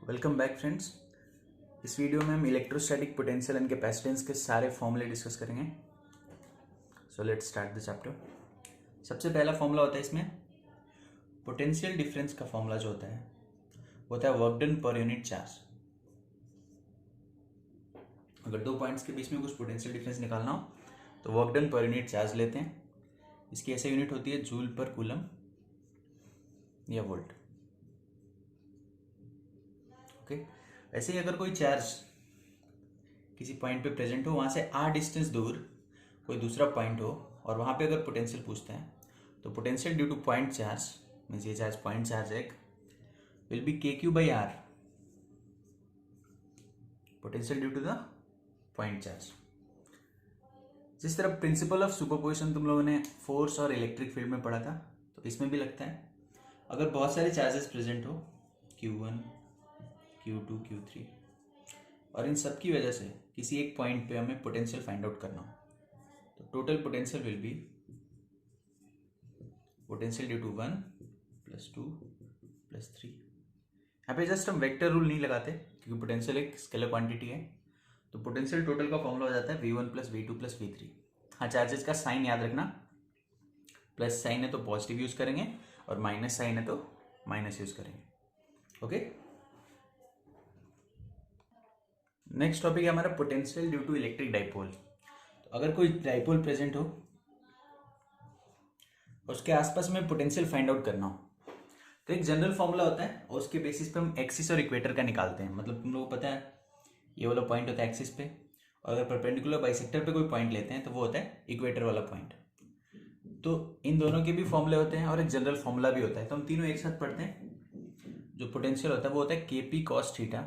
Welcome back friends. इस video में हम इलेक्ट्रोस्टैटिक पोटेंशियल एंड कैपेसिटेंस के सारे फॉर्मूले डिस्कस करेंगे। So let's start the chapter. सबसे पहला फॉर्मूला होता है इसमें पोटेंशियल डिफरेंस का फॉर्मूला जो होता है वो होता है work done per unit charge. अगर दो पॉइंट्स के बीच में कुछ पोटेंशियल डिफरेंस निकालना हो तो work done per unit charge लेते हैं। इसकी ऐसे यूनिट होती है जूल पर कूलम या वोल्ट। ओके, ऐसे ही अगर कोई चार्ज किसी पॉइंट पे प्रेजेंट हो, वहाँ से आर डिस्टेंस दूर कोई दूसरा पॉइंट हो और वहाँ पे अगर पोटेंशियल पूछते हैं तो potential due to point charge means ये चार्ज पॉइंट चार्ज एक will be K Q by R, potential due to the point charge. जिस तरह प्रिंसिपल ऑफ सुपरपोजिशन तुम लोगों ने फोर्स और इलेक्ट्रिक फील्ड में पढ़ा था, तो इसमें भी लगता है अगर बहुत सारे चार्जेस प्रेजेंट हो Q1, Q2, Q3 और इन सब की वजह से किसी एक पॉइंट पे हमें पोटेंशियल फाइंड आउट करना हो तो total potential will be potential due to 1 + 2 + 3। यहाँ पे जस्ट हम वेक्टर रूल नहीं लगाते क्योंकि पोटेंशियल एक स्केलर क्वांटिटी है, तो पोटेंशियल टोटल का फॉर्मूला हो जाता है V1 + V2 + V3। हाँ, चार्जेस का साइन याद रखना, प्लस साइन है तो पॉजिटिव यूज करेंगे और माइनस साइन है तो माइनस यूज करेंगे। ओके, नेक्स्ट टॉपिक है हमारा potential due to electric dipole. तो अगर कोई डाइपोल प्रेजेंट हो उसके आसपास में पोटेंशियल फाइंड आउट करना हो तो एक जनरल फॉर्मूला होता है और उसके बेसिस पे हम एक्सिस और इक्वेटर का निकालते हैं। मतलब तुम लोगों को पता है ये वाला पॉइंट होता है एक्सिस पे और अगर परपेंडिकुलर बाइसेक्टर पे कोई पॉइंट लेते हैं तो वो होता है इक्वेटर वाला पॉइंट। तो इन दोनों के भी फॉर्मूले होते हैं और एक जनरल फॉर्मूला भी होता है, तो हम तीनों एक साथ पढ़ते हैं। जो पोटेंशियल होता है वो होता है KP cos theta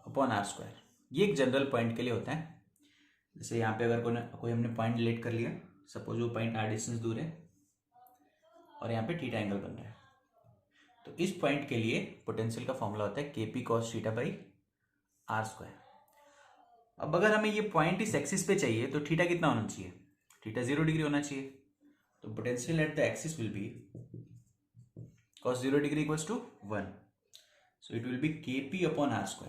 upon r²। ये एक जनरल पॉइंट के लिए होता है। जैसे यहाँ पे अगर कोई हमने पॉइंट रिलेट कर लिया, सपोज वो पॉइंट r डिस्टेंस दूर है और यहाँ पे थीटा एंगल बन रहा है, तो इस पॉइंट के लिए पोटेंशियल का फॉर्मूला होता है KP cos theta by r²। अब अगर हमें ये पॉइंट इस एक्सिस पे चाहिए तो थीटा कितना होना चाहिए? थीटा 0 डिग्री होना चाहिए। तो potential at the axis will be cos 0 degree equals to 1, so it will be KP upon r²।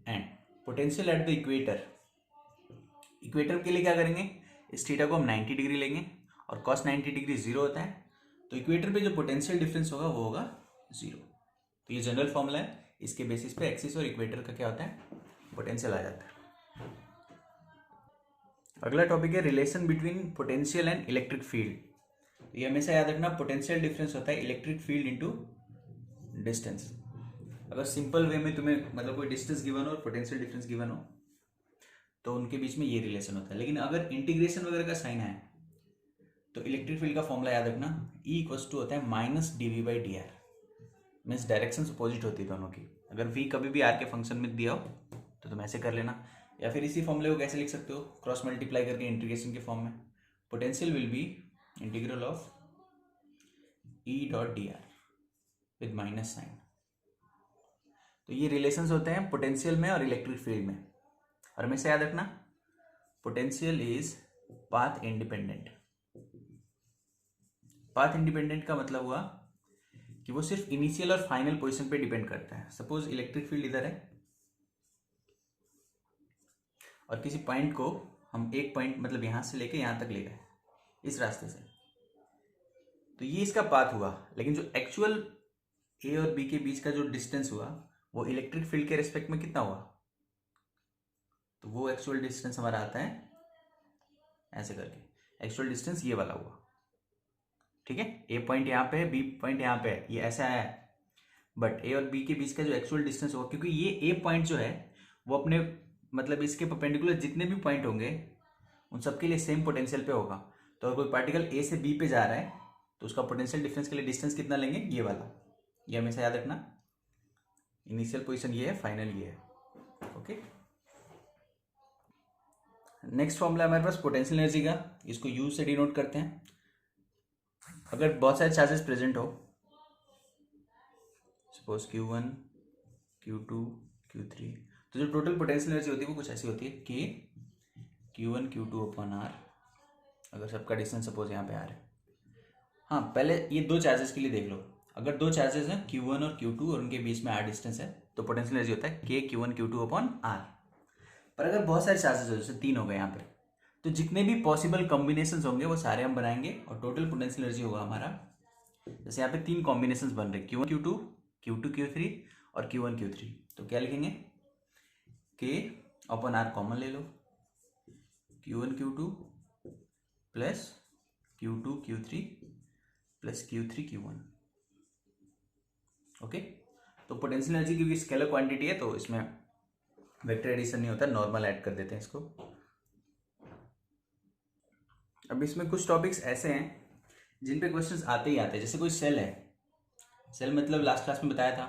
And potential at the equator, equator के लिए क्या करेंगे, इस थीटा को हम 90 डिग्री लेंगे और cos 90 डिग्री 0 होता है, तो इक्वेटर पे जो पोटेंशियल डिफरेंस होगा वो होगा 0। तो ये जनरल फॉर्मूला है, इसके बेसिस पे एक्सिस और इक्वेटर का क्या होता है, पोटेंशियल आ जाता है। अगला टॉपिक है relation between potential and electric field. ये हमेशा याद रखना, पोटेंशियल डिफरेंस होता है इलेक्ट्रिक फील्ड इनटू डिस्टेंस। अगर सिंपल वे में तुम्हें मतलब कोई डिस्टेंस गिवन हो और पोटेंशियल डिफरेंस गिवन हो तो उनके बीच में ये रिलेशन होता है। लेकिन अगर इंटीग्रेशन वगैरह का साइन है तो इलेक्ट्रिक फील्ड का फॉर्मूला याद रखना, E इक्वल्स टू होता है -dV/dr। मीन्स डायरेक्शन अपोजिट होती है दोनों की। अगर V कभी भी R के फंक्शन में दिया हो तो तुम ऐसे कर लेना, या फिर इसी फॉर्मूले को कैसे लिख सकते हो, क्रॉस मल्टीप्लाई करके इंटीग्रेशन के फॉर्म में। Potential will be integral of E.dr with minus sign. तो ये रिलेशंस होते हैं पोटेंशियल में और इलेक्ट्रिक फील्ड में। और हमेशा याद रखना potential is path independent. Path independent का मतलब हुआ कि वो सिर्फ इनिशियल और फाइनल पोजीशन पे डिपेंड करता है। सपोज इलेक्ट्रिक फील्ड इधर है और किसी पॉइंट को हम एक पॉइंट मतलब यहां से लेके यहां तक ले गए इस रास्ते से, तो ये इसका पाथ हुआ। लेकिन जो एक्चुअल A और B के बीच का जो डिस्टेंस हुआ वो इलेक्ट्रिक फील्ड के रिस्पेक्ट में कितना हुआ, तो वो एक्चुअल डिस्टेंस हमारा आता है ऐसे करके, एक्चुअल डिस्टेंस ये वाला हुआ। ठीक है, A पॉइंट यहाँ पे है, B पॉइंट यहाँ पे है, ये ऐसा है, बट A और B के बीच का जो एक्चुअल डिस्टेंस होगा, क्योंकि ये A पॉइंट जो है वो अपने मतलब इसके परपेंडिकुलर जितने भी पॉइंट होंगे उन सबके लिए सेम पोटेंशियल पे होगा। तो अगर कोई पार्टिकल A से B पे जा रहा है तो उसका पोटेंशियल डिफरेंस के लिए डिस्टेंस कितना लेंगे, ये वाला। ये हमेशा याद रखना, इनिशियल पोजीशन ये है, फाइनल ये है। ओके, नेक्स्ट फॉर्मूला हमारे पास पोटेंशियल एनर्जी का, इसको U से डिनोट करते हैं। अगर बहुत सारे चार्जेस प्रेजेंट हो, सपोज Q1, Q2, Q3, तो जो टोटल पोटेंशियल एनर्जी होती है वो कुछ ऐसी होती है K Q1 Q2 upon R। अगर सबका डिस्टेंस सपोज यहाँ पे R है। हाँ, पहले ये दो चार्जेस के लिए देख लो। अगर दो चार्जेस हैं Q1 और Q2 और उनके बीच में r डिस्टेंस है तो पोटेंशियल एनर्जी होता है K Q1 Q2 upon r। पर अगर बहुत सारे चार्जेस हो, जैसे 3 हो गए यहाँ पे, तो जितने भी पॉसिबल कॉम्बिनेशंस होंगे वो सारे हम बनाएंगे और टोटल पोटेंशियल एनर्जी होगा हमारा, जैसे यहाँ पे 3 कॉम्बिनेशंस बन रहे Q1 Q2 Q2 Q3 और Q1 Q3, तो क्या लिखेंगे K अपॉन r कॉमन ले लो, Q1 Q2 plus Q2 Q3 plus Q3 Q1। Okay, तो पोटेंशियल एनर्जी क्योंकि स्केलर क्वांटिटी है तो इसमें वेक्टर एडिशन नहीं होता, नॉर्मल ऐड कर देते हैं इसको। अब इसमें कुछ टॉपिक्स ऐसे हैं जिन पे क्वेश्चंस आते ही आते हैं, जैसे कोई सेल है, सेल मतलब लास्ट क्लास में बताया था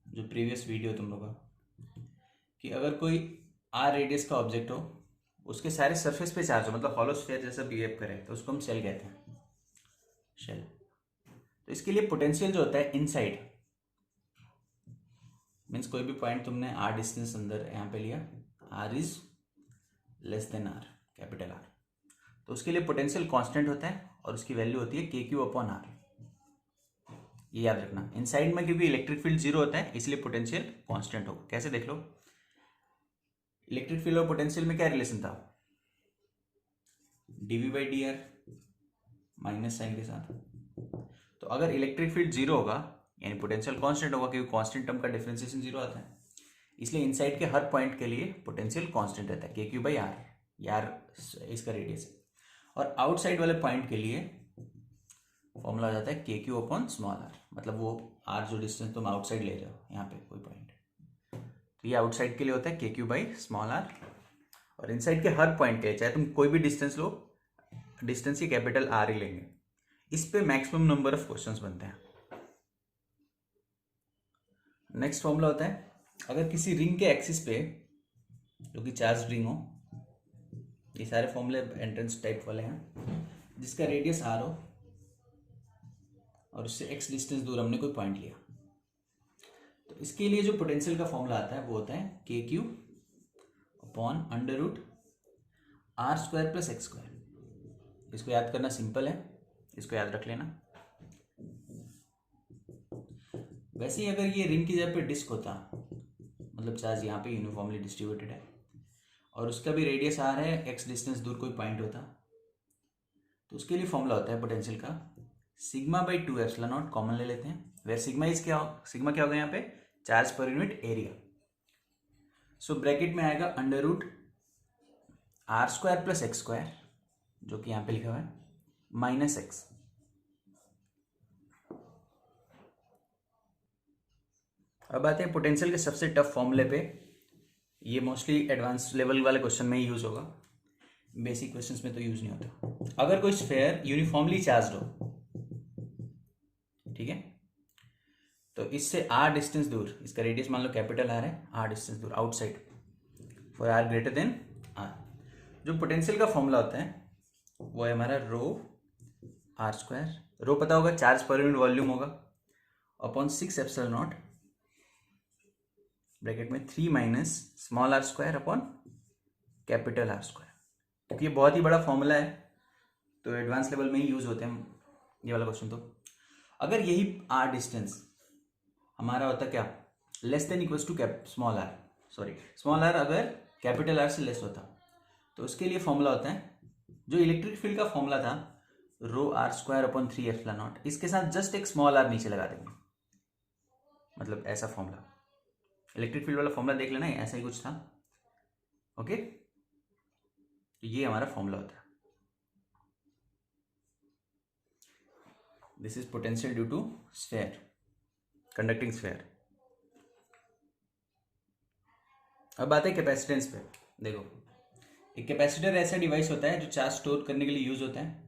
जो प्रीवियस वीडियो तुम लोग का, कि अगर कोई r रेडियस का ऑब्जेक्ट हो, उसके सारे सरफेस पे चार्ज हो, मतलब हॉलो स्फीयर जैसा बिहेव करे, तो उसको हम सेल कहते हैं, शेल। तो इसके लिए पोटेंशियल जो होता है इनसाइड, मीन्स कोई भी पॉइंट तुमने r डिस्टेंस अंदर यहाँ पे लिया, r is less than r, capital R, तो उसके लिए पोटेंशियल कांस्टेंट होता है और उसकी वैल्यू होती है KQ अपॉन R। ये याद रखना, इनसाइड में क्योंकि इलेक्ट्रिक फील्ड जीरो होता है इसलिए पोटेंशियल कांस्टेंट होगा। कैसे देख लो, इलेक्ट्रिक फील्ड और पोटेंशियल में क्या रिलेशन था, dV/dr माइनस साइन के साथ। तो अगर इलेक्ट्रिक फील्ड जीरो होगा यानी पोटेंशियल कांस्टेंट होगा, क्योंकि कांस्टेंट टर्म का डिफरेंशिएशन जीरो आता है, इसलिए इनसाइड के हर पॉइंट के लिए पोटेंशियल कांस्टेंट रहता है KQ/R, यार इसका रेडियस है। और आउटसाइड वाले पॉइंट के लिए फॉर्मूला आ जाता है KQ अपॉन स्मॉल r, मतलब वो r जो डिस्टेंस तुम आउटसाइड ले रहे हो यहाँ पे कोई पॉइंट, तो ये आउटसाइड के लिए होता है KQ/r। और इनसाइड के हर पॉइंट के लिए चाहे तुम कोई भी डिस्टेंस लो, डिस्टेंस ही कैपिटल R ही लेंगे। इस पे मैक्सिमम नंबर ऑफ क्वेश्चंस बनते हैं। नेक्स्ट फॉर्मूला होता है, अगर किसी रिंग के एक्सिस पे, जो कि चार्ज रिंग हो, ये सारे फॉर्मूले एंट्रेंस टाइप वाले हैं, जिसका रेडियस r हो और उससे x डिस्टेंस दूर हमने कोई पॉइंट लिया, तो इसके लिए जो पोटेंशियल का फॉर्मूला आता है वो होता है KQ upon under root r² plus x²। इसको याद करना सिंपल है, इसको याद रख लेना। वैसे ही अगर ये रिंग की जगह पे डिस्क होता, मतलब चार्ज यहाँ पे यूनिफॉर्मली डिस्ट्रीब्यूटेड है और उसका भी रेडियस r है, x डिस्टेंस दूर कोई पॉइंट होता, तो उसके लिए फॉर्मूला होता है पोटेंशियल का σ/2 एप्सिलॉन नॉट, कॉमन ले लेते हैं, वेयर सिग्मा क्या होगा यहाँ पे, charge per unit area. So bracket में आएगा under root r² plus x², जो कि यहाँ पे लिखा हुआ है, माइनस x। अब आते हैं पोटेंशियल के सबसे टफ फॉर्मूले पे। ये मोस्टली एडवांस लेवल वाले क्वेश्चन में ही यूज होगा, बेसिक क्वेश्चंस में तो यूज नहीं होता। अगर कोई स्फीयर यूनिफॉर्मली चार्ज हो, ठीक है, तो इससे r डिस्टेंस दूर, इसका रेडियस मान लो कैपिटल R है, r डिस्टेंस दूर outside for r greater than r, जो पोटेंशियल का फॉर्मूला होता है वो है हमारा ρ r², रो पता होगा चार्ज पर यूनिट वॉल्यूम होगा, अपॉन 6 एप्सिलॉन नॉट ब्रैकेट में 3 minus small r² upon capital R²। क्योंकि ये बहुत ही बड़ा फॉर्मूला है तो एडवांस लेवल में ही यूज होते हैं ये वाला क्वेश्चन। तो अगर यही r डिस्टेंस हमारा होता क्या, less than equals to small r अगर कैपिटल R से लेस होता, तो उसके लिए फॉर्मूला होता है जो इलेक्ट्रिक फील्ड का फॉर्मूला था ρ r² अपॉन 3 एप्सिलॉन नॉट, इसके साथ जस्ट एक स्मॉल r नीचे लगा देंगे, मतलब ऐसा फॉर्मूला। इलेक्ट्रिक फील्ड वाला फॉर्मूला देख लेना, ऐसा ही कुछ था। ओके, तो ये हमारा फॉर्मूला होता है, this is potential due to sphere, conducting sphere. अब आते हैं कैपेसिटेंस पे। देखो, एक कैपेसिटर ऐसा डिवाइस होता है जो चार्ज स्टोर करने के लिए यूज होता है।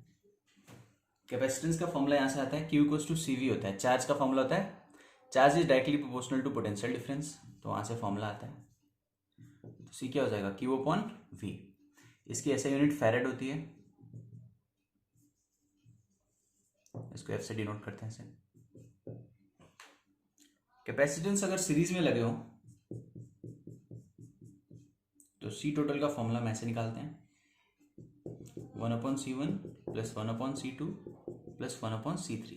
कैपेसिटेंस का फॉर्मूला यहाँ से आता है, Q इक्वल्स टू CV होता है। चार्ज का फॉर्मूला होता है charge is directly proportional to potential difference, तो वहाँ से फॉर्मूला आता है। तो C क्या हो जाएगा, Q अपॉन V। इसकी ऐसे यूनिट फैरेड होती है, इसको F से डिनोट करते हैं इसे। कैपेसिटेंस अगर सीरीज में लगे हो तो C टोटल का फॉर्मूला हम ऐसे निकालते हैं, 1/C1 plus 1/C2 plus 1/C3।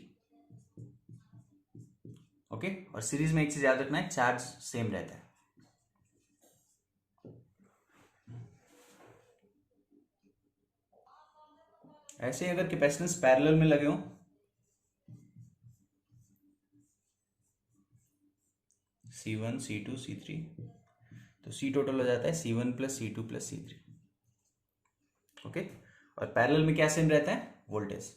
Okay. और सीरीज में एक चीज याद रखना है, चार्ज सेम रहता है। ऐसे ही अगर कैपेसिटेंस पैरेलल में लगे हो C1 C2 C3, तो C टोटल हो जाता है C1 plus C2 plus C3। Okay. और पैरेलल में क्या सेम रहता है, वोल्टेज।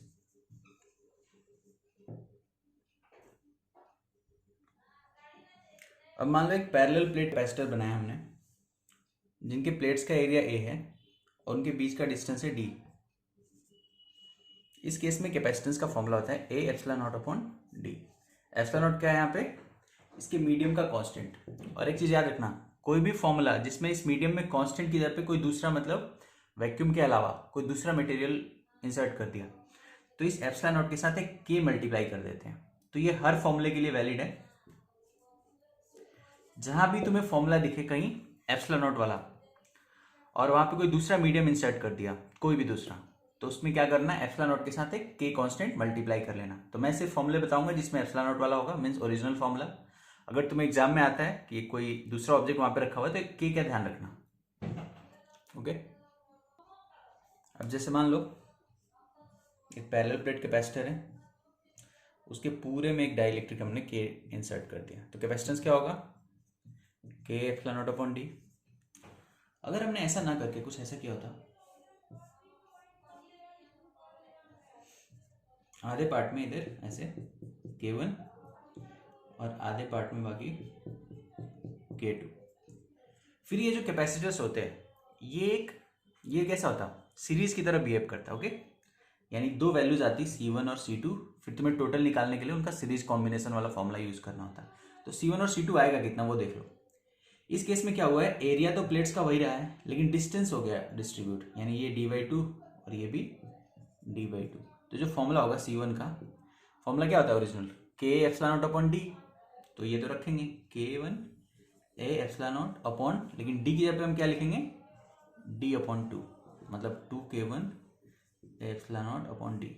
अब मान लो एक पैरेलल प्लेट कैपेसिटर बनाया हमने, जिनके प्लेट्स का एरिया A है और उनके बीच का डिस्टेंस है D। इस केस में कैपेसिटेंस का फॉर्मूला होता है A epsilon not upon D। Epsilon not क्या है यहाँ पे, इसके मीडियम का कांस्टेंट। और एक चीज याद रखना, कोई भी फॉर्मूला जिसमें इस मीडियम में कांस्टेंट की जगह पे कोई दूसरा, मतलब वैक्यूम के अलावा कोई दूसरा मटेरियल इंसर्ट कर दिया, तो इस एप्सिलॉन नॉट के साथ एक K मल्टीप्लाई कर देते हैं। तो ये हर फॉर्मूले के लिए वैलिड है। जहां भी तुम्हें फॉर्मूला दिखे कहीं एप्सिलॉन नॉट वाला, और वहां पे कोई दूसरा मीडियम इंसर्ट कर दिया, कोई भी दूसरा, तो उसमें क्या करना है, एप्सिलॉन नॉट के साथ एक K कांस्टेंट मल्टीप्लाई कर लेना। तो मैं सिर्फ फॉर्मूले बताऊंगा जिसमें एप्सिलॉन नॉट वाला होगा, मींस ओरिजिनल फॉर्मूला। अगर तुम्हें एग्जाम में आता है कि कोई दूसरा ऑब्जेक्ट वहां पे रखा हुआ है, तो K का ध्यान रखना। ओके। अब जैसे मान लो एक पैरेलल प्लेट कैपेसिटर है, उसके पूरे में एक डाइलेक्ट्रिक हमने K इंसर्ट कर दिया, तो कैपेसिटेंस क्या होगा, K epsilon not upon D। अगर हमने ऐसा ना करके कुछ ऐसा किया होता, आधे पार्ट में इधर ऐसे K1 और आधे पार्ट में बाकी K2। फिर ये जो कैपेसिटर्स होते हैं, ये कैसा होता, सीरीज की तरह बिहेव करता है। ओके। यानी दो वैल्यूज आती C1 और C2, फिर तुम्हें टोटल निकालने के लिए उनका सीरीज कॉम्बिनेशन वाला फॉर्मूला यूज करना होता है। तो C1 और C2 आएगा कितना वो देख लो। इस केस में क्या हुआ है, एरिया तो प्लेट्स का वही रहा है, लेकिन डिस्टेंस हो गया डिस्ट्रीब्यूट, यानी ये D/2 और ये भी D/2। तो जो फॉर्मूला होगा C1 का, फॉर्मूला क्या होता है original, K epsilon not upon D। तो ये तो रखेंगे K1 A epsilon not upon, लेकिन D की जगह पे हम क्या लिखेंगे, D अपॉन 2, मतलब 2K1 A epsilon not upon D।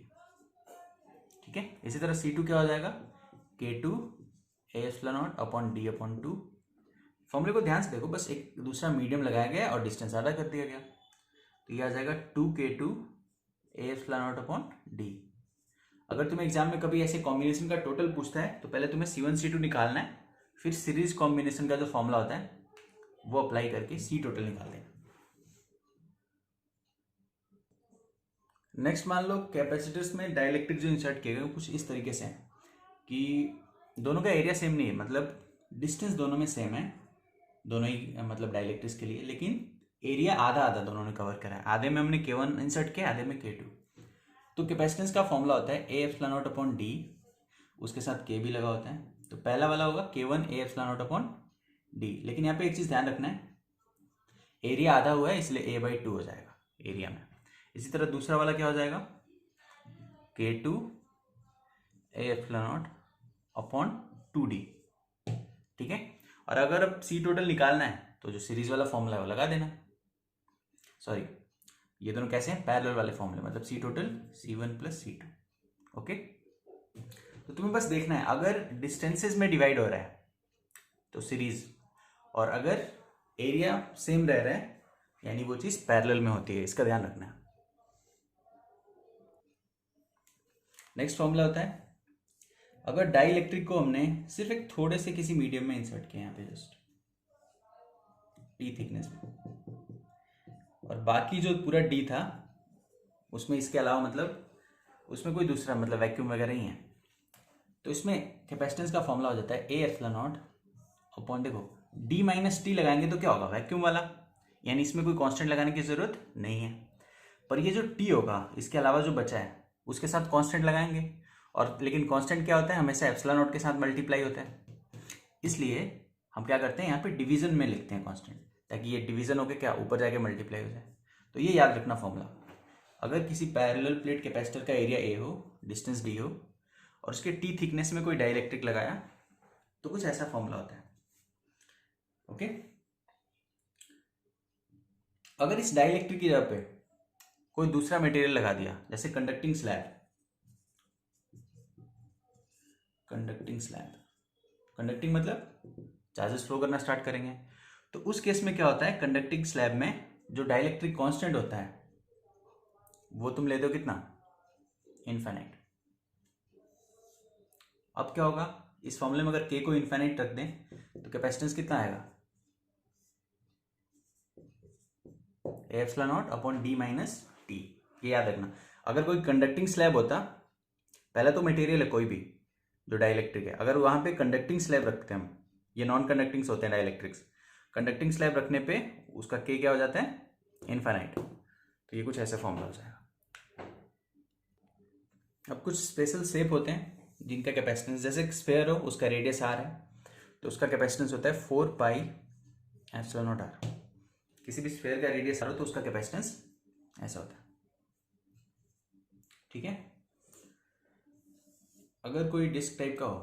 ठीक है। इसी तरह C2 क्या हो जाएगा, K2 A epsilon not upon D upon 2। फॉर्मूले को ध्यान से देखो, बस एक दूसरा मीडियम लगाया गया और डिस्टेंस आधा कर दिया गया, तो ये आ जाएगा 2K2 A epsilon not upon D। अगर तुम्हें एग्जाम में कभी ऐसे कॉम्बिनेशन का टोटल पूछता है, तो पहले तुम्हें C1 C2 निकालना है, फिर सीरीज कॉम्बिनेशन का जो फॉर्मूला होता है वो अप्लाई करके C टोटल निकाल देना। नेक्स्ट मान लो कैपेसिटर्स में डाइलेक्ट्रिक जो इंसर्ट किए गए कुछ इस तरीके से है कि दोनों का एरिया सेम नहीं है, मतलब डिस्टेंस दोनों में सेम है, दोनों ही मतलब डाइलेक्ट्रिक्स के लिए, लेकिन एरिया आधा आधा दोनों ने कवर करा है। आधे में हमने K1 इंसर्ट किया, आधे में K2। तो कैपेसिटेंस का फॉर्मूला होता है A epsilon not upon D, उसके साथ K भी लगा होता है। तो पहला वाला होगा K1 A epsilon not upon D, लेकिन यहाँ पे एक चीज ध्यान रखना है, एरिया आधा हुआ है इसलिए A/2 हो जाएगा एरिया में। इसी तरह दूसरा वाला क्या हो जाएगा, K2 A epsilon not upon 2D। ठीक है। और अगर अब C टोटल निकालना है, तो जो सीरीज वाला फॉर्मूला है वो लगा देना। सॉरी, ये दोनों कैसे हैं, पैरेलल वाले फॉर्मूले, मतलब C total C1 plus C2। Okay. तो तुम्हें बस देखना है, अगर डिस्टेंसेस में डिवाइड हो रहा है तो सीरीज, और अगर एरिया सेम रह रहा है यानी वो चीज पैरेलल में होती है, इसका ध्यान रखना है। नेक्स्ट फॉर्मूला होता है, अगर डाइलेक्ट्रिक को हमने सिर्फ एक थोड़े से किसी मीडियम में इंसर्ट किया, यहाँ पे जस्ट D थिकनेस में, और बाकी जो पूरा D था उसमें इसके अलावा, मतलब उसमें कोई दूसरा मतलब वैक्यूम वगैरह ही है, तो इसमें कैपेसिटेंस का फॉर्मूला हो जाता है A एप्सिलॉन नॉट अपॉन, देखो D माइनस T लगाएंगे तो क्या होगा, वैक्यूम वाला, यानी इसमें कोई कांस्टेंट लगाने की जरूरत नहीं है। पर ये जो T होगा इसके अलावा जो बचा है उसके साथ कांस्टेंट लगाएंगे, और लेकिन कांस्टेंट क्या होता है, हमेशा एप्सिलॉन नॉट के साथ मल्टीप्लाई होता है, इसलिए हम क्या करते हैं यहाँ पे डिवीजन में लिखते हैं कांस्टेंट, ताकि ये डिवीजन होकर क्या ऊपर जाके मल्टीप्लाई हो जाए। तो ये याद रखना फॉर्मूला, अगर किसी पैरेलल प्लेट कैपेसिटर का एरिया A हो, डिस्टेंस D हो, और उसके T थिकनेस में कोई डाइलेक्ट्रिक लगाया, तो कुछ ऐसा फॉर्मूला होता है। ओके। अगर इस डाइलेक्ट्रिक की जगह पे कोई दूसरा मटेरियल लगा दिया, जैसे कंडक्टिंग स्लैब, कंडक्टिंग मतलब चार्जेस फ्लो करना स्टार्ट करेंगे। तो उस केस में क्या होता है, कंडक्टिंग स्लैब में जो डाइलेक्ट्रिक कांस्टेंट होता है वो तुम ले दो कितना, इनफाइनाइट। अब क्या होगा, इस फॉर्मूले में अगर के को इनफाइनाइट रख दें तो कैपेसिटेंस कितना आएगा, A epsilon not upon D minus T. ये याद रखना। अगर कोई कंडक्टिंग स्लैब होता, पहला तो मटेरियल है कोई भी जो डाइलेक्ट्रिक है, अगर वहां पे कंडक्टिंग स्लैब रखते हैं हम, ये नॉन कंडक्टिंग्स होते हैं डाइलेक्ट्रिक्स, कंडक्टिंग स्लैब रखने पे उसका के क्या हो जाता है, इनफाइनाइट। तो ये कुछ ऐसा फॉर्मूला हो जाएगा। अब कुछ स्पेशल शेप होते हैं जिनका कैपेसिटेंस, जैसे स्फेयर हो उसका रेडियस आर है तो उसका कैपेसिटेंस होता है 4 पाई एप्सिलॉन नॉट आर। किसी भी स्फेयर का रेडियस आर हो तो उसका कैपेसिटेंस ऐसा होता है, ठीक है। अगर कोई डिस्क टाइप का हो,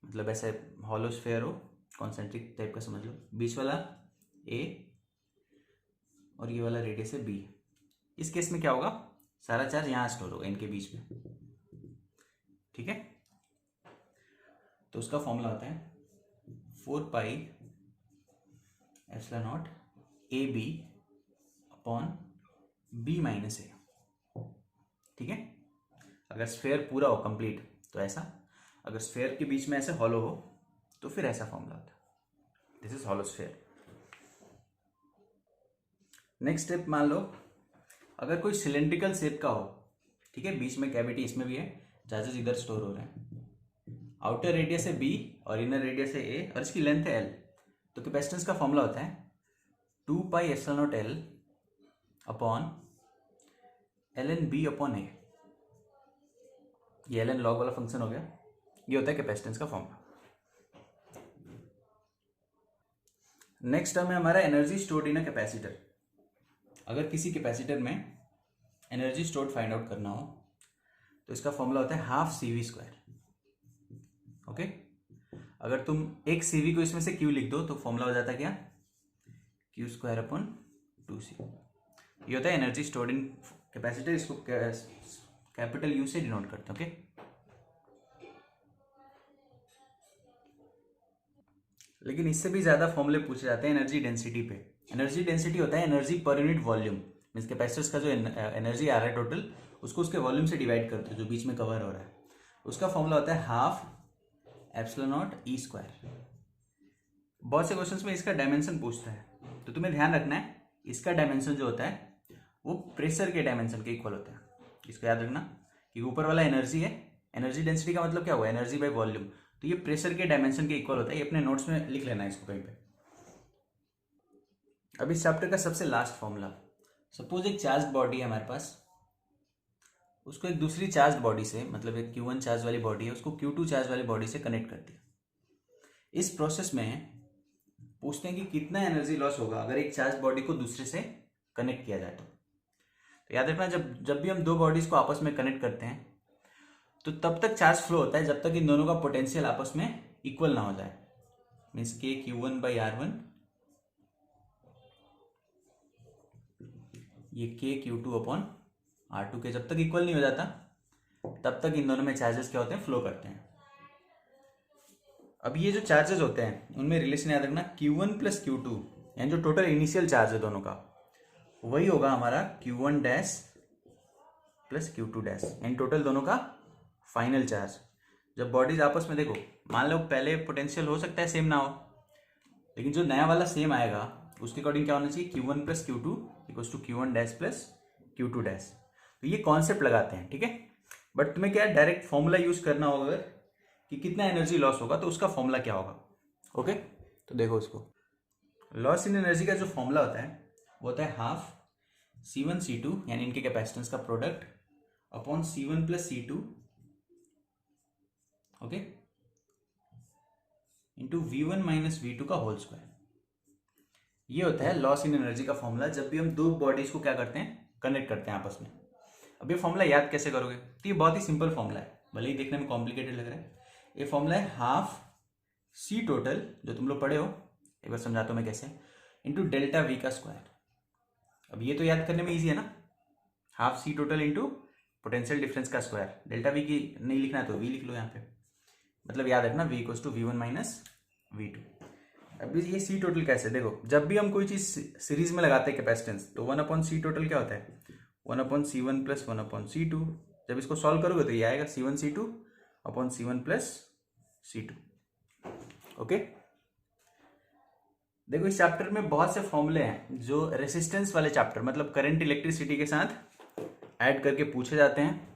मतलब ऐसे हॉलो स्फेयर हो, कॉन्सेंट्रिक टाइप का समझ लो, बीच वाला ए और ये वाला रेडियस है बी, इस केस में क्या होगा, सारा चार्ज यहाँ स्टोर होगा इनके बीच में, ठीक है। तो उसका फॉर्मूला होता है 4 pi epsilon naught A B upon B minus A, ठीक है। अगर स्फेयर पूरा हो कंप्लीट तो ऐसा, अगर स्फेयर के बीच में ऐसे हॉलो हो तो फिर ऐसा फॉर्मूला होता है, this is hollow sphere. Next step मान लो अगर कोई सिलेंड्रिकल शेप का हो, ठीक है, बीच में कैविटी, इसमें भी है, चार्जेस इधर स्टोर हो रहे हैं, आउटर रेडियस है बी और इनर रेडियस है ए और इसकी लेंथ है एल, तो कैपेसिटेंस का फॉर्मूला होता है 2 pi epsilon naught L upon L N B upon A. ये एल एन लॉग वाला फंक्शन हो गया, ये होता है कैपेसिटेंस का फॉर्मूला। नेक्स्ट टर्म है हमारा energy stored in a capacitor. अगर किसी कैपेसिटर में एनर्जी स्टोर्ड फाइंड आउट करना हो तो इसका फॉर्मूला होता है half C V square, okay. अगर तुम एक सी वी को इसमें से क्यू लिख दो तो फॉर्मूला हो जाता है क्या, क्यू स्क्वायर अपॉन 2c। ये होता है एनर्जी स्टोर्ड इन कैपेसिटर, इसको कैपिटल यू से डिनोट करते हैं, ओके। लेकिन इससे भी ज्यादा फॉर्मूले पूछे जाते हैं एनर्जी डेंसिटी पे। एनर्जी डेंसिटी होता है energy per unit volume, means capacitors का जो एनर्जी आ रहा है टोटल, उसको उसके वॉल्यूम से डिवाइड करते हैं जो बीच में कवर हो रहा है। उसका फॉर्मूला होता है half epsilon not E square. बहुत से क्वेश्चंस में इसका डायमेंशन पूछता है, तो तुम्हें ध्यान रखना है इसका डायमेंशन जो होता है वो प्रेशर के डायमेंशन के इक्वल होता है। इसको याद रखना कि ऊपर वाला एनर्जी है, एनर्जी डेंसिटी का मतलब क्या हुआ, एनर्जी बाय वॉल्यूम, तो ये प्रेशर के डायमेंशन के इक्वल होता है। ये अपने नोट्स में लिख लेना है इसको कहीं पे। अब इस चैप्टर का सबसे लास्ट फॉर्मूला, सपोज एक चार्ज बॉडी है हमारे पास, उसको एक दूसरी चार्ज बॉडी से, मतलब एक Q1 चार्ज वाली बॉडी है, उसको Q2 चार्ज वाली बॉडी से कनेक्ट कर दिया। इस प्रोसेस में पूछते हैं कि कितना एनर्जी लॉस होगा अगर एक चार्ज बॉडी को दूसरे से कनेक्ट किया जाए। तो याद रखना जब भी हम दो बॉडीज को आपस में कनेक्ट करते हैं तो तब तक चार्ज फ्लो होता है जब तक इन दोनों का पोटेंशियल आपस में इक्वल ना हो जाए, मीन्स के Q1 बाई R1, ये के Q2 अपॉन R2 के जब तक इक्वल नहीं हो जाता तब तक इन दोनों में चार्जेस क्या होते हैं, फ्लो करते हैं। अब ये जो चार्जेस होते हैं उनमें रिलेशन याद रखना, Q1 प्लस Q2 यानी जो टोटल इनिशियल चार्ज है दोनों का, वही होगा हमारा Q1 dash plus Q2 dash, यानी टोटल दोनों का फाइनल चार्ज। जब बॉडीज आपस में, देखो मान लो पहले पोटेंशियल हो सकता है सेम ना हो, लेकिन जो नया वाला सेम आएगा उसके अकॉर्डिंग क्या होना चाहिए, Q1 plus Q2 equals to Q1 dash plus Q2 dash. तो ये कॉन्सेप्ट लगाते हैं, ठीक है। बट तुम्हें क्या डायरेक्ट फॉर्मूला यूज करना होगा कि कितना एनर्जी लॉस होगा, तो उसका फॉर्मूला क्या होगा, ओके। तो देखो उसको, लॉस इन एनर्जी का जो फॉर्मूला होता है वो होता है हाफ C1 C2 यानी इनके कैपेसिटेंस का product upon C1 plus C2, okay, into V1 minus V2 का होल स्क्वायर। ये होता है लॉस इन एनर्जी का फॉर्मूला जब भी हम दो बॉडीज को क्या करते हैं, कनेक्ट करते हैं आपस में। अब ये फॉर्मूला याद कैसे करोगे, तो ये बहुत ही सिंपल फॉर्मूला है, भले ही देखने में कॉम्प्लिकेटेड लग रहा है। ये फॉर्मूला है हाफ सी टोटल, जो तुम लोग पढ़े हो, एक बार समझाता हूँ मैं कैसे, इंटू डेल्टा वी का स्क्वायर। अब ये तो याद करने में ईजी है ना, half C total into potential difference का स्क्वायर, डेल्टा वी की नहीं लिखना है तो वी लिख लो यहाँ पे, मतलब याद रखना V equals to V1 minus V2। अब ये सी टोटल कैसे, देखो जब भी हम कोई चीज़ सीरीज में लगाते हैं कैपेसिटेंस, तो 1/C टोटल क्या होता है 1/C1 प्लस 1/C2। जब इसको सॉल्व करोगे तो ये आएगा C1C2/C1 प्लस C2। ओके, देखो इस चैप्टर में बहुत से फॉर्मूले हैं जो रेसिस्टेंस वाले चैप्टर मतलब करंट इलेक्ट्रिसिटी के साथ ऐड करके पूछे जाते हैं,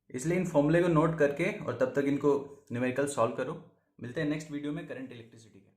इसलिए इन फॉर्मूले को नोट करके और तब तक इनको न्यूमेरिकल सॉल्व करो। मिलते हैं नेक्स्ट वीडियो में करंट इलेक्ट्रिसिटी के।